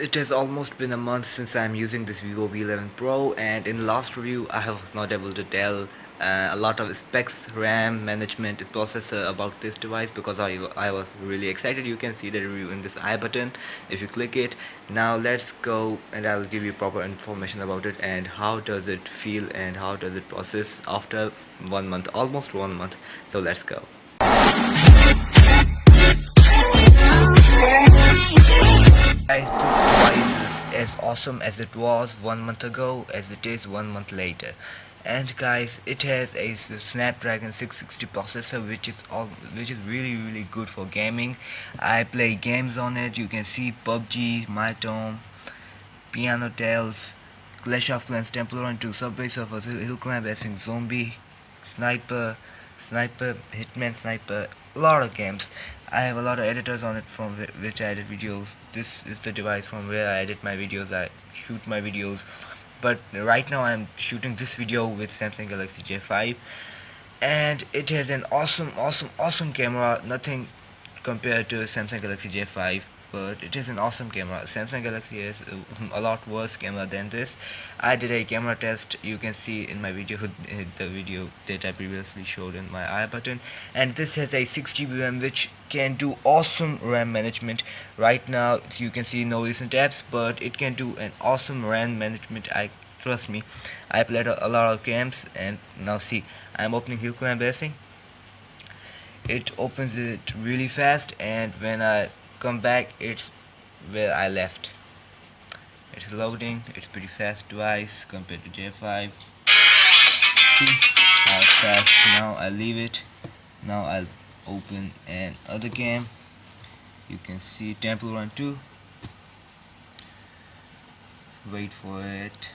it has almost been a month since I'm using this Vivo V11 Pro, and in the last review I was not able to tell a lot of specs, RAM, management, processor about this device because I was really excited. You can see the review in this I button if you click it. Now let's go and I'll give you proper information about it and how does it feel and how does it process after 1 month, almost 1 month. So let's go. Guys, this device is as awesome as it was 1 month ago as it is 1 month later. And guys, it has a Snapdragon 660 processor, which is really good for gaming. I play games on it. You can see PUBG, My Tom, Piano Tales, Clash of Clans, Temple Run 2, Subway Surfers, Hill Climb Racing, Zombie, Sniper, Hitman Sniper, a lot of games. I have a lot of editors on it from which I edit videos. This is the device from where I edit my videos, I shoot my videos. But right now I'm shooting this video with Samsung Galaxy J5, and it has an awesome camera. Nothing compared to Samsung Galaxy J5, but it is an awesome camera. Samsung Galaxy has a lot worse camera than this. I did a camera test, you can see in my video, the video that I previously showed in my I button, and this has a 6GB RAM which can do awesome RAM management. Right now you can see no recent apps, but it can do an awesome RAM management. Trust me, I played a lot of games, and now see, I'm opening Hill Climb Racing. It opens it really fast, and when I come back it's where I left. It's loading. It's pretty fast device compared to J5. See how fast. Now I leave it. Now I'll open another game. You can see Temple Run 2. Wait for it.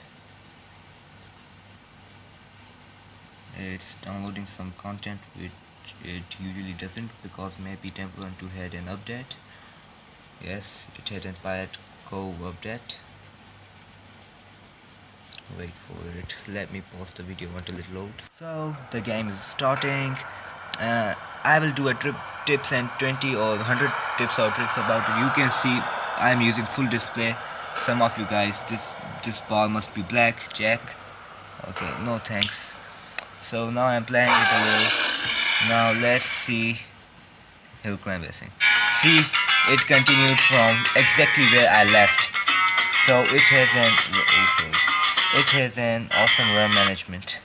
It's downloading some content which it usually doesn't, because maybe Temple Run 2 had an update. Yes, it had a Pirate Cove update. Wait for it. Let me pause the video until it loads. So the game is starting. I will do a tips and 20 or 100 tips or tricks about it. You can see I'm using full display. Some of you guys, this bar must be black. Jack. Okay, no thanks. So now I'm playing it a little. Now let's see Hill Climb Racing. See, it continued from exactly where I left. So it has an awesome RAM management.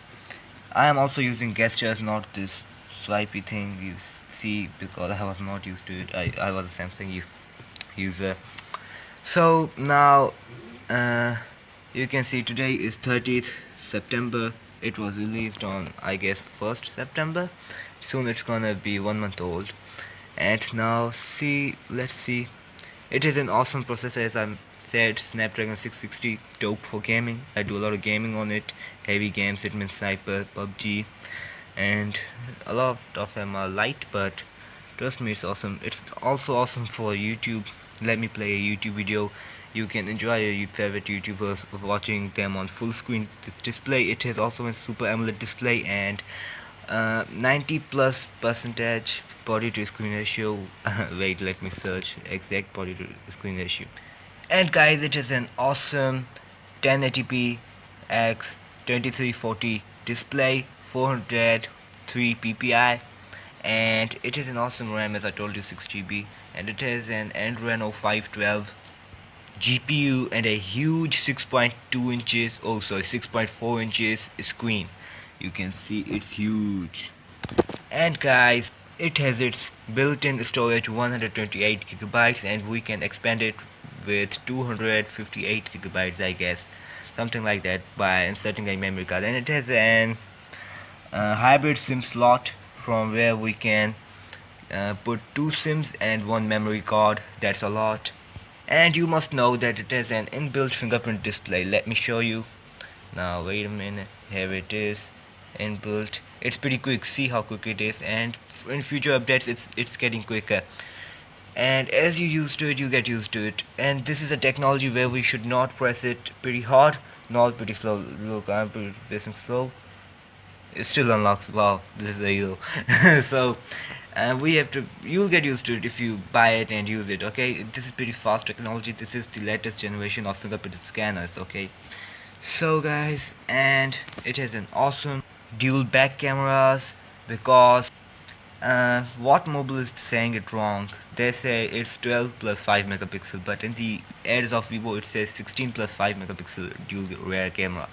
I am also using gestures, not this swipey thing you see, because I was not used to it. I was a Samsung user. So now you can see today is 30th September. It was released on, I guess, 1st September. Soon it's gonna be 1 month old. And now let's see. It is an awesome processor, as I said, Snapdragon 660, dope for gaming. I do a lot of gaming on it, heavy games, Hitman Sniper, PUBG, and a lot of them are light, but trust me, it's awesome. It's also awesome for YouTube. Let me play a YouTube video. You can enjoy your favorite YouTubers watching them on full screen display. It has also a Super AMOLED display and 90+% body to screen ratio. Wait, let me search exact body to screen ratio. And guys, it is an awesome 1080p x 2340 display, 403 ppi, and it is an awesome RAM, as I told you, 6GB, and it has an Adreno 512 GPU and a huge 6.2 inches, 6.4 inches screen. You can see it's huge. And guys, it has its built-in storage 128 gigabytes, and we can expand it with 258 gigabytes, I guess, something like that, by inserting a memory card. And it has an hybrid SIM slot from where we can put 2 SIMs and 1 memory card. That's a lot. And you must know that it has an inbuilt fingerprint display. Let me show you. Now wait a minute. Here it is, inbuilt. It's pretty quick. See how quick it is. And in future updates, it's getting quicker. And as you used to it, you get used to it. And this is a technology where we should not press it pretty hard, not pretty slow. Look, I'm pressing slow. It still unlocks. Wow, this is a hero. So and you'll get used to it if you buy it and use it. Okay, this is pretty fast technology. This is the latest generation of fingerprint scanners. Okay, so guys, and it has an awesome dual back cameras, because what mobile is saying it wrong. They say it's 12 plus 5 megapixel, but in the ads of Vivo it says 16 plus 5 megapixel dual rear camera.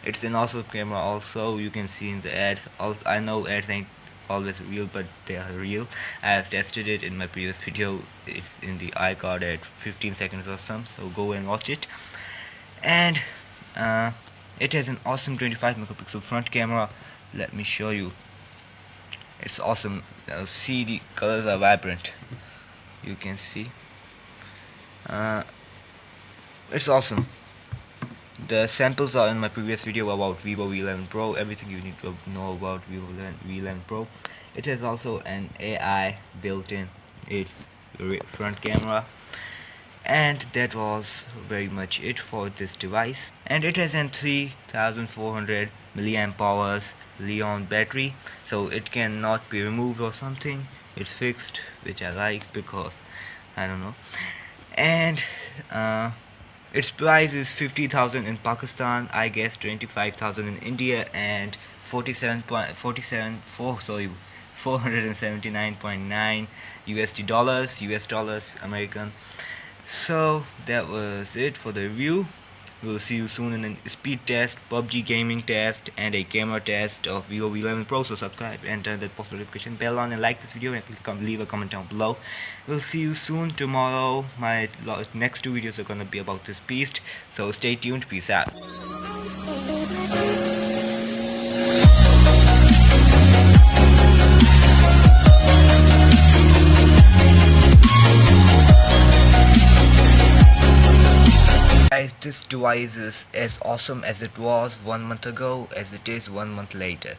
It's an awesome camera. Also, you can see in the ads. I know ads ain't always real, but they are real. I have tested it in my previous video. It's in the iCard at 15 seconds or some, so go and watch it. And it has an awesome 25 megapixel front camera. Let me show you. It's awesome. See, the colors are vibrant. You can see. It's awesome. The samples are in my previous video about Vivo V11 Pro. Everything you need to know about Vivo V11 Pro. It has also an AI built in its front camera. And that was very much it for this device. And it has an 3400 milliamp hours Li-ion battery, so it cannot be removed or something. It's fixed, which I like, because I don't know. And its price is 50,000 in Pakistan, I guess 25,000 in India, and 479.9 US dollars American. So that was it for the review. We'll see you soon in a speed test, PUBG gaming test, and a camera test of Vivo V11 Pro. So subscribe and turn the post notification bell on, and like this video, and leave a comment down below. We'll see you soon tomorrow. My next 2 videos are gonna be about this beast, so stay tuned. Peace out. Guys, this device is as awesome as it was 1 month ago as it is 1 month later.